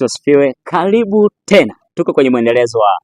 Asifiwe. Karibu tena, tuko kwenye mwendelezo wa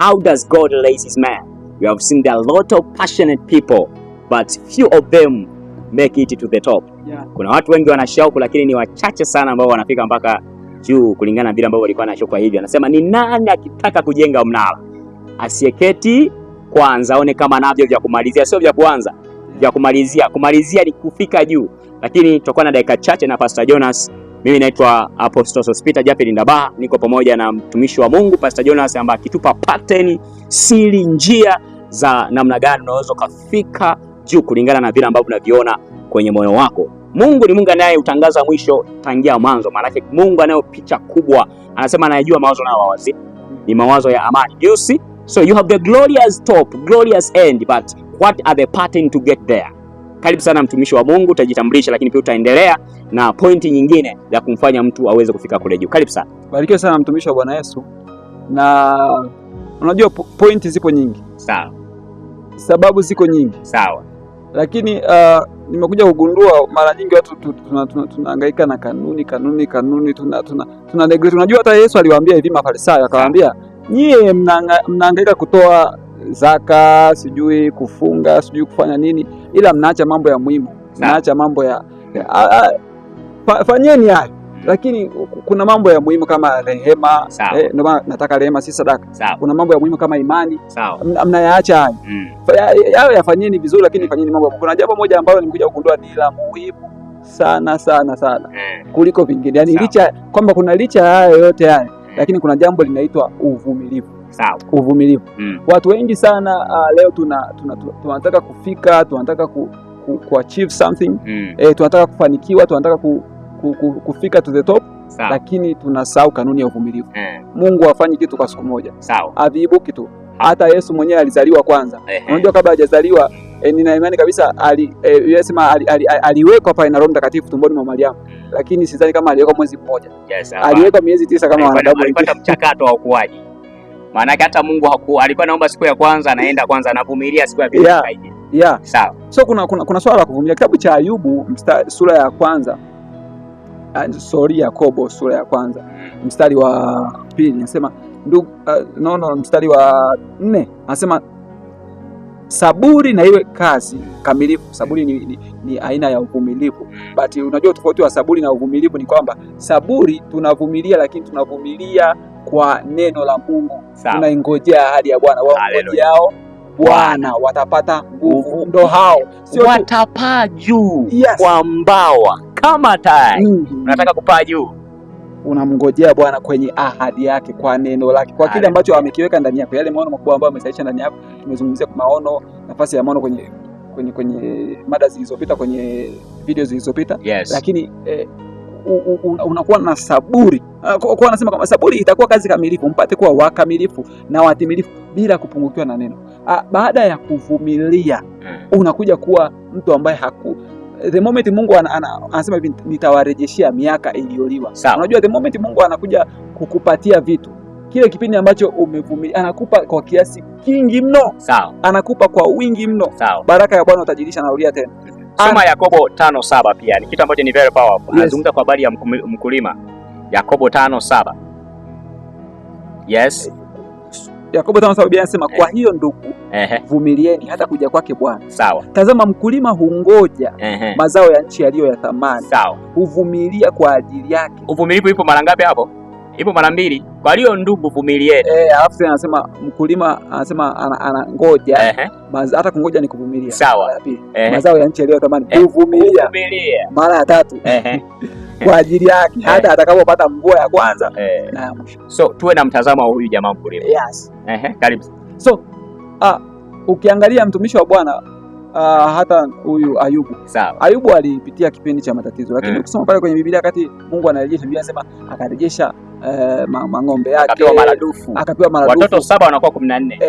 How Does God Raise His Man. We have seen a lot of passionate people but few of them make it to the top. Kuna watu wengi wana shauku lakini ni wachache sana ambao wanafika mpaka juu kulingana na vile ambavyo walikuwa na shauku hivi. Anasema ni nani akitaka kujenga mnara asiyeketi kwanza aone kama navyo vya kumalizia, sio vya kuanza, vya kumalizia. Kumalizia ni kufika juu. Lakini tutakuwa na dakika chache na Pastor Jonas. Mimi naitwa Apostle Sospita Japhet Ndabaha, niko pamoja na mtumishi wa Mungu Pastor Jonas ambaye akitupa pattern, siri, njia za namna gani unaweza kufika juu kulingana na vile ambavyo unaviona kwenye moyo wako. Mungu ni Mungu anaye utangaza mwisho tangia mwanzo. Maana yake Mungu anayo picha kubwa. Anasema anayajua mawazo na wawazi ni mawazo ya amani. You see? So you have the glorious top, glorious end, but what are the pattern to get there? Karibu sana mtumishi wa Mungu, utajitambulisha lakini pia utaendelea na pointi nyingine ya kumfanya mtu aweze kufika kule juu. Karibu sana. Barikiwa sana mtumishi wa Bwana Yesu. Na unajua pointi zipo nyingi. Sawa. Sababu ziko nyingi. Sawa. Lakini nimekuja kugundua mara nyingi watu tunahangaika na kanuni tuna neglect. Unajua hata Yesu aliwaambia hivi Mafarisayo, akawaambia nyie mnahangaika kutoa zaka, sijui kufunga, sijui kufanya nini, ila mnaacha mambo ya muhimu. Mnaacha mambo ya fanyeni hayo, lakini kuna mambo ya muhimu kama rehema. Ndio maana nataka rehema, si sadaka. Kuna mambo ya muhimu kama imani, mnayaacha hayo. Yao yafanyeni vizuri, lakini fanyeni mambo. Kuna jambo moja ambalo nimekuja kugundua ni la muhimu sana kuliko vingine. Yaani licha kwamba kuna licha haya yote haya, lakini kuna jambo linaitwa uvumilivu. Uvumilivu. Watu wengi sana leo tunataka kufika, tunataka ku achieve something, tunataka kufanikiwa, tunataka kufika to the top, lakini tunasahau kanuni ya uvumilivu. Mungu hafanyi kitu kwa siku moja. Haviibuki tu. Hata Yesu mwenyewe alizaliwa kwanza. Unajua kabla hajazaliwa, nina imani kabisa aliwekwa pale na Roho Mtakatifu tumboni mwa Mariamu, lakini sidhani kama aliwekwa mwezi mmoja. Aliwekwa miezi 9 kama wanadamu. Alipata mchakato wa ukuaji. Maana hata Mungu alikuwa anaomba siku ya kwanza, anaenda kwanza anavumilia siku ya pili. Sawa. So kuna swala la kuvumilia. Kitabu cha Ayubu sura ya kwanza, Yakobo sura ya kwanza mstari wa 2 anasema mstari wa 4 anasema saburi na iwe kazi kamilifu. Saburi ni aina ya uvumilivu. But unajua tofauti wa saburi na uvumilivu ni kwamba saburi tunavumilia, lakini tunavumilia kwa neno la Mungu. Tunaingojea ahadi ya Bwana. Waongojeao Bwana watapata nguvu. Ndo hao sio watapaa juu kwa mbawa kama tai. Unataka kupaa juu, unamngojea Bwana kwenye ahadi yake, kwa neno lake, kwa kile ambacho amekiweka ndani yako, yale maono makubwa ambayo amesaisha ndani yako. Tumezungumzia kwa maono, nafasi ya maono kwenye mada zilizopita, kwenye video zilizopita. Lakini unakuwa na saburi. Kwa anasema kama saburi itakuwa kazi kamilifu, mpate kuwa wakamilifu na watimilifu bila kupungukiwa na neno. Baada ya kuvumilia unakuja kuwa mtu ambaye the moment Mungu anasema hivi, nitawarejeshea miaka iliyoliwa. Unajua the moment Mungu anakuja kukupatia vitu, kile kipindi ambacho umevumilia anakupa kwa kiasi kingi mno. Anakupa kwa wingi mno. Baraka ya Bwana utajirisha. Narudia tena, soma Yakobo 5:7 pia ni kitu ambacho ni very powerful. Anazungumza kwa habari ya mkulima. Yakobo 5:7. Yakobo 5:7 anasema kwa hiyo ndugu, vumilieni hata kuja kwake Bwana. Tazama mkulima hungoja mazao ya nchi yaliyo ya thamani. Huvumilia kwa ajili yake. Uvumilivu ipo mara ngapi hapo? Ipo mara 2. Kwa hiyo ndugu, vumilieni. Alafu tena anasema mkulima anasema anangoja, hata kungoja ni kuvumilia. Mazao ya nchi yaliyo ya thamani. Huvumilia mara ya 3 kwa ajili yake hata atakapopata mvua ya kwanza na ya mwisho. So tuwe na mtazamo wa huyu jamaa mkulima. Karibu. So ukiangalia mtumishi wa Bwana, hata huyu Ayubu. Ayubu alipitia kipindi cha matatizo, lakini ukisoma pale kwenye Biblia wakati Mungu anarejesha, Biblia inasema akarejesha mang'ombe yake, akapewa maradufu. Watoto 7 wanakuwa 14.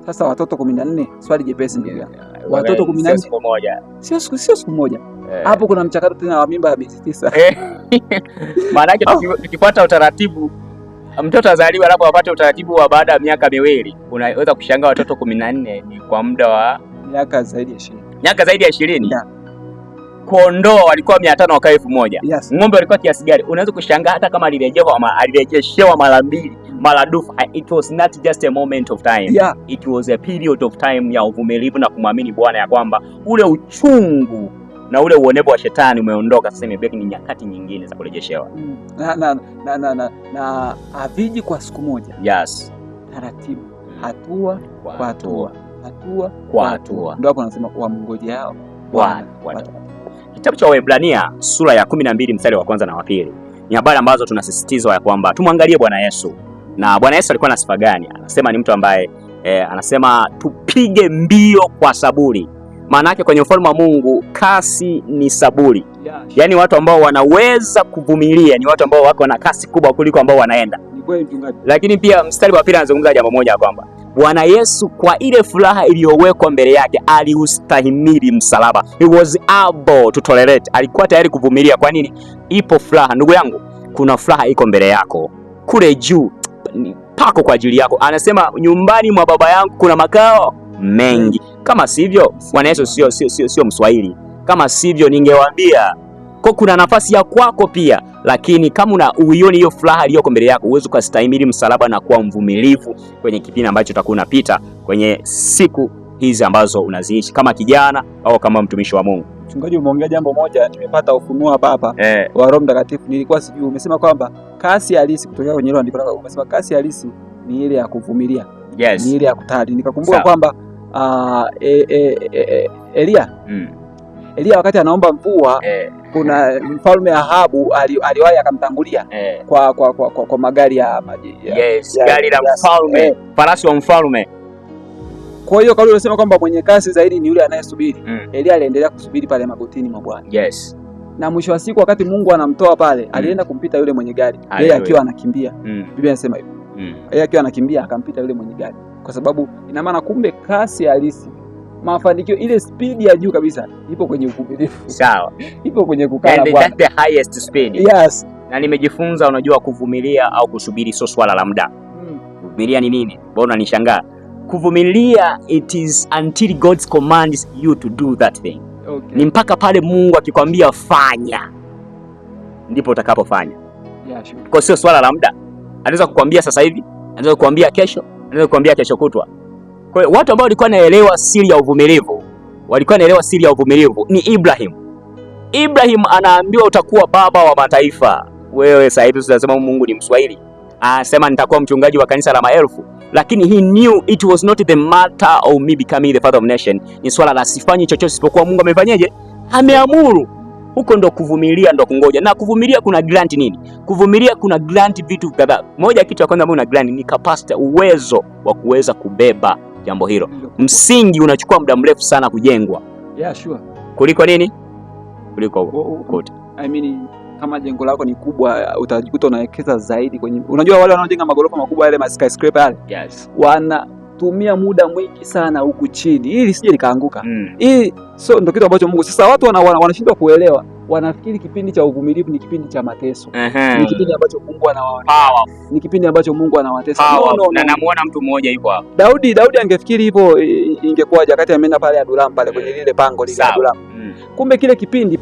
Sasa watoto 14, swali jepesi ndio. Watoto 14 siku moja. Sio siku moja. Hapo kuna mchakato tena wa mimba ya miezi 9. Maana yake tukifuata utaratibu, mtoto azaliwa alafu apate utaratibu wa baada ya miaka 2, unaweza kushangaa watoto 14 ni kwa muda wa miaka zaidi ya 20. Miaka zaidi ya 20. kondoo walikuwa 500 wakawa 1000. Yes. Ng'ombe walikuwa kiasi gani? Unaweza kushangaa hata kama alirejeshewa mara 2 maradufu. It was not just a moment of time. Yeah. It was a period of time ya uvumilivu na kumwamini Bwana ya kwamba ule uchungu na ule uonevu wa shetani umeondoka. Sasa imebaki ni nyakati nyingine za kurejeshewa. Na haviji kwa siku moja. Yes. Taratibu, hatua kwa hatua, hatua kwa hatua. Ndio hapo anasema wamngojeao Bwana. Kitabu cha Waebrania sura ya 12 mstari wa kwanza na wa pili ni habari ambazo tunasisitizwa ya kwamba tumwangalie Bwana Yesu. Na Bwana Yesu alikuwa na sifa gani? Anasema ni mtu ambaye anasema tupige mbio kwa saburi. Maana yake kwenye ufalme wa Mungu kasi ni saburi. Yaani watu ambao wanaweza kuvumilia ni watu ambao wako na kasi kubwa kuliko ambao wanaenda. Lakini pia mstari wa pili anazungumza jambo moja ya kwamba Bwana Yesu kwa ile furaha iliyowekwa mbele yake aliustahimili msalaba. He was able to tolerate. Alikuwa tayari kuvumilia. Kwa nini? Ipo furaha. Ndugu yangu, kuna furaha iko mbele yako. Kule juu pako kwa ajili yako. Anasema nyumbani mwa Baba yangu kuna makao mengi. Kama sivyo, Bwana Yesu sio Mswahili. Kama sivyo ningewaambia kwa kuna nafasi ya kwako pia, lakini kama uioni hiyo furaha iliyoko mbele yako, uwezo kustahimili msalaba na kuwa mvumilivu kwenye kipindi ambacho utakuwa unapita kwenye siku hizi ambazo unaziishi kama kijana au kama mtumishi wa Mungu. Mchungaji, umeongea jambo moja nimepata ufunuo hapa wa Roho Mtakatifu. Nilikuwa sijui, umesema kwamba kasi halisi kutoka kwenye hilo andiko lako, umesema kasi halisi ni ile ya kuvumilia. Yes. Ni ile ya kutali. Nikakumbuka kwamba Elia wakati anaomba mvua kuna mfalme Ahabu aliwahi akamtangulia kwa magari ya maji. Yes, gari la mfalme, farasi wa mfalme. Kwa hiyo kauli unasema kwamba mwenye kasi zaidi ni yule anayesubiri. Elia aliendelea kusubiri pale magotini mwa Bwana. Yes. Na mwisho wa siku wakati Mungu anamtoa pale, alienda kumpita yule mwenye gari. Yeye akiwa anakimbia. Biblia inasema hivyo. Yeye akiwa anakimbia akampita yule mwenye gari. Kwa sababu ina maana kumbe kasi halisi, mafanikio, ile speed ya juu kabisa ipo kwenye uvumilivu. Sawa. Ipo kwenye kukaa na Bwana. And that's the highest speed. Yes. Na nimejifunza, unajua kuvumilia au kusubiri sio swala la muda. Kuvumilia ni nini? Mbona unanishangaa? Kuvumilia it is until God commands you to do that thing. Okay. Ni mpaka pale Mungu akikwambia fanya ndipo utakapofanya. Yeah, sure. Kwa sio swala la muda. Anaweza kukwambia sasa hivi, anaweza kukwambia kesho, anaweza kukwambia kesho kutwa. Kwa hiyo watu ambao walikuwa naelewa siri ya uvumilivu, ni Ibrahim. Ibrahim anaambiwa utakuwa baba wa mataifa. Wewe sasa hivi unasema Mungu ni Mswahili. Anasema nitakuwa mchungaji wa kanisa la maelfu. Lakini he knew it was not the matter of me becoming the father of nation. Ni swala la sifanyi chochote isipokuwa Mungu amefanyaje? Ameamuru. Huko ndo kuvumilia, ndo kungoja. Na kuvumilia kuna grant nini? Kuvumilia kuna grant vitu kadhaa. Moja kitu ya kwanza ambayo una grant ni capacity, uwezo wa kuweza kubeba jambo hilo. Msingi unachukua muda mrefu sana kujengwa. Yeah, sure. Kuliko nini? Kuliko kote. I mean kama jengo lako ni kubwa utajikuta unawekeza zaidi kwenye, unajua wale wanaojenga magorofa makubwa yale skyscraper yale. Yes. Wanatumia muda mwingi sana huku chini ili sije likaanguka. Hii so ndio kitu ambacho Mungu, sasa watu wanashindwa kuelewa. Wanafikiri kipindi cha uvumilivu ni kipindi cha mateso. Ni kipindi ambacho Mungu anawaona. Ni kipindi ambacho Mungu anawatesa. No. Na namuona mtu mmoja yuko hapo. Daudi angefikiri hivyo ingekuwaje wakati ameenda pale Adulam pale kwenye lile pango lile Adulam. Kumbe kile kipindi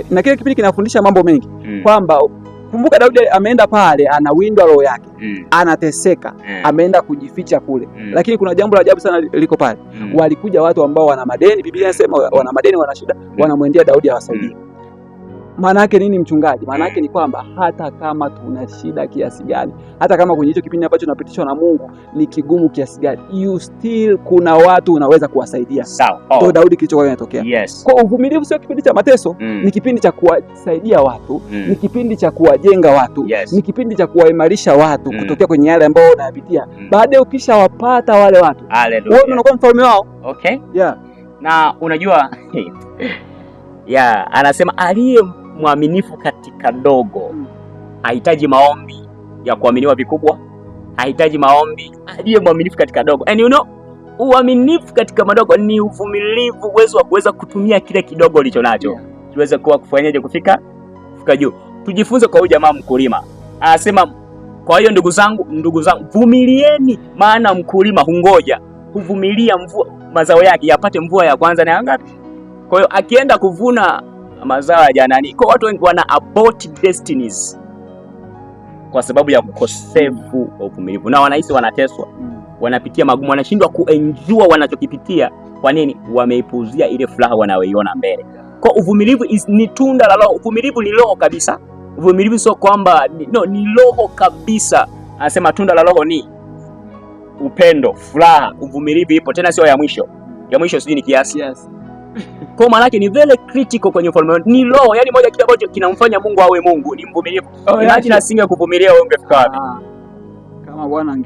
na kile kipindi kinafundisha mambo mengi kwamba kumbuka Daudi ameenda pale anawindwa roho yake. Anateseka. Ameenda kujificha kule. Lakini kuna jambo la ajabu sana liko pale. Walikuja watu ambao wana madeni, Biblia inasema wana madeni, wana shida, wanamwendea Daudi awasaidie. Maana yake nini mchungaji? Maana yake ni kwamba hata kama tuna shida kiasi gani, hata kama kwenye hicho kipindi ambacho tunapitishwa na Mungu ni kigumu kiasi gani, you still kuna watu unaweza kuwasaidia. Sawa. Ndio Daudi kilichokuwa kinatokea. Yes. Kwa uvumilivu sio kipindi cha mateso, ni kipindi cha kuwasaidia watu, ni kipindi cha kuwajenga watu, ni kipindi cha kuwaimarisha watu kutokea kwenye yale ambayo unayapitia. Baadaye ukishawapata wale watu, wewe unakuwa mfalme wao. Okay? Yeah. Na unajua anasema aliye mwaminifu katika dogo hahitaji maombi ya kuaminiwa vikubwa, hahitaji maombi. Aliye mwaminifu katika dogo, and you know, uaminifu katika madogo ni uvumilivu, uwezo wa kuweza kutumia kile kidogo ulicho nacho kiweze kuwa kufanyaje kufika juu. Tujifunze kwa huyu jamaa mkulima. Anasema kwa hiyo ndugu zangu vumilieni, maana mkulima hungoja, huvumilia mvua mazao yake yapate mvua ya kwanza na ya ngapi. Kwa hiyo akienda kuvuna mazao ya janani. Kwa watu wengi wana abort destinies kwa sababu ya ukosefu wa uvumilivu, na wanahisi wanateswa, wanapitia magumu, wanashindwa kuenjoy wanachokipitia. Kwa nini? Wameipuuzia ile furaha wanayoiona mbele. Kwa uvumilivu ni tunda la Roho. Uvumilivu ni roho kabisa. Uvumilivu sio kwamba ni roho kabisa. Anasema tunda la Roho ni upendo, furaha. Uvumilivu ipo tena, sio ya mwisho. Ya mwisho sijui ni kiasi. Yes. Kwa maana yake ni very critical kwenye ufalme. Ni roho, yani moja kitu ambacho kinamfanya Mungu awe Mungu ni mvumilivu. Imagine asinge kuvumilia, wewe ungefika wapi? Kama Bwana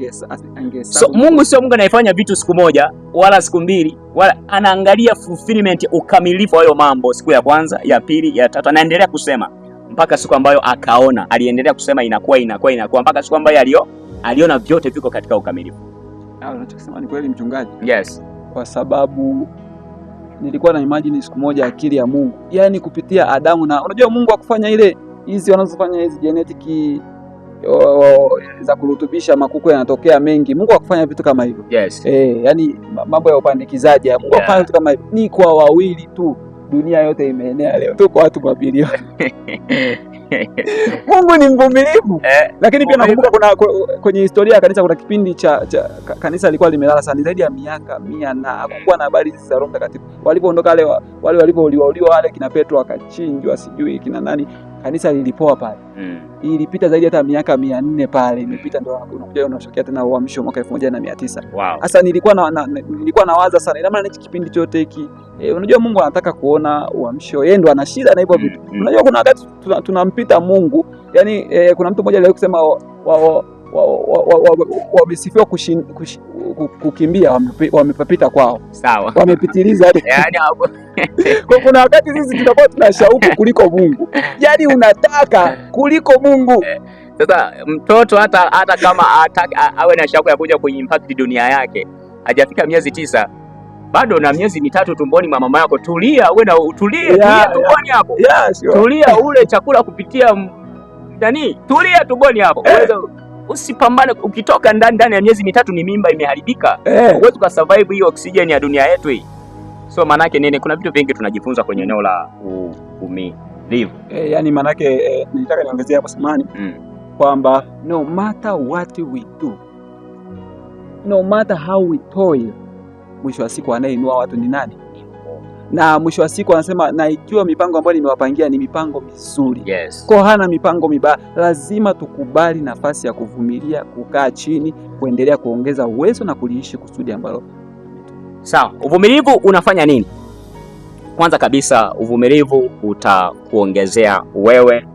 So Mungu sio Mungu anayefanya vitu siku moja wala siku mbili, wala anaangalia fulfillment, ukamilifu wa hayo mambo, siku ya kwanza, ya pili, ya tatu. Anaendelea kusema mpaka siku ambayo akaona, aliendelea kusema inakuwa mpaka siku ambayo aliona vyote viko katika ukamilifu. Unachosema ni kweli mchungaji. Yes. Kwa sababu nilikuwa na imagine siku moja akili ya Mungu, yani kupitia Adamu, na unajua Mungu akufanya ile hizi wanazofanya hizi genetic za kurutubisha makuku yanatokea mengi. Mungu akufanya vitu kama hivyo. Yes. Yani mambo ya upandikizaji Mungu akufanya vitu kama hivyo ni kwa wawili tu. Dunia yote imeenea leo, tuko watu mabilioni. Mungu ni mvumilivu. Lakini pia nakumbuka kwenye historia ya kanisa kuna kipindi cha kanisa lilikuwa limelala sana zaidi ya miaka 100 na hakukuwa na habari za Roho Mtakatifu. Walipoondoka wale walipouliwa wale kina Petro akachinjwa, sijui kina nani, kanisa lilipoa pale. Ilipita zaidi hata miaka 400 pale imepita, ndio unakuja unashokea tena uamsho mwaka 1900. Wow. Sasa nilikuwa nawaza sana ina maana hichi kipindi chote hiki unajua Mungu anataka kuona uamsho, yeye ndo ana shida na hivyo vitu. Unajua kuna wakati tunampita Mungu, yani kuna mtu mmoja aliwahi kusema wamesifiwa kukimbia, wamepita kwao. Sawa. Wamepitiliza yani hapo. Kwa kuna wakati sisi tunakuwa tuna shauku kuliko Mungu. Yani unataka kuliko Mungu. Sasa mtoto hata kama awe na shauku ya kuja kuimpact dunia yake, hajafika miezi 9, bado na miezi 3 tumboni mwa mama yako. Tulia, wewe na utulie, tulia tumboni hapo. Sure. Tulia ule chakula kupitia nani? Tulia tumboni hapo. Usipambane, ukitoka ndani ya miezi 3 ni mimba imeharibika. Huwezi kusurvive hiyo oxygen ya dunia yetu hii. So manake nini? Kuna vitu vingi tunajifunza kwenye eneo la uvumilivu. Yani manake nilitaka niongezea hapo samani kwamba no matter what we do, no matter how we toil, mwisho wa siku anayeinua watu ni nani? Na mwisho wa siku anasema na ikiwa mipango ambayo nimewapangia ni mipango mizuri. Yes. Kwa hana mipango mibaya. Lazima tukubali nafasi ya kuvumilia, kukaa chini, kuendelea kuongeza uwezo na kuliishi kusudi ambalo. Sawa. Uvumilivu unafanya nini? Kwanza kabisa uvumilivu utakuongezea wewe.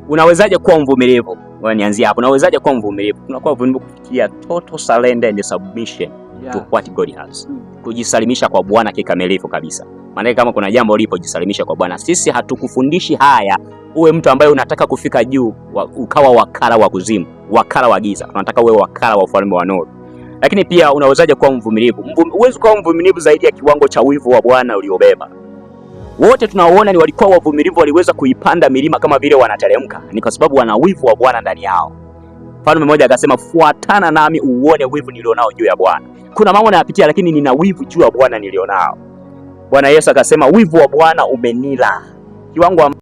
Unawezaje kuwa mvumilivu? Wewe nianzie hapo. Unawezaje kuwa mvumilivu? Unakuwa mvumilivu kufikia total surrender and submission to what God has. Kujisalimisha kwa Bwana kikamilifu kabisa. Maana kama kuna jambo lipo, jisalimisha kwa Bwana. Sisi hatukufundishi haya uwe mtu ambaye unataka kufika juu ukawa wakala wa kuzimu, wakala wa giza. Tunataka uwe wakala wa ufalme wa nuru. Lakini pia unawezaje kuwa mvumilivu? Uwezo kuwa mvumilivu zaidi ya kiwango cha wivu wa Bwana uliobeba. Wote tunaoona ni walikuwa wavumilivu, waliweza kuipanda milima kama vile wanateremka. Ni kwa sababu wana wivu wa Bwana ndani yao. Mfalme mmoja akasema, fuatana nami uone wivu nilionao juu ya Bwana. Kuna mambo nayapitia lakini nina wivu juu ya Bwana nilionao. Bwana Yesu akasema, wivu wa Bwana umenila. Kiwango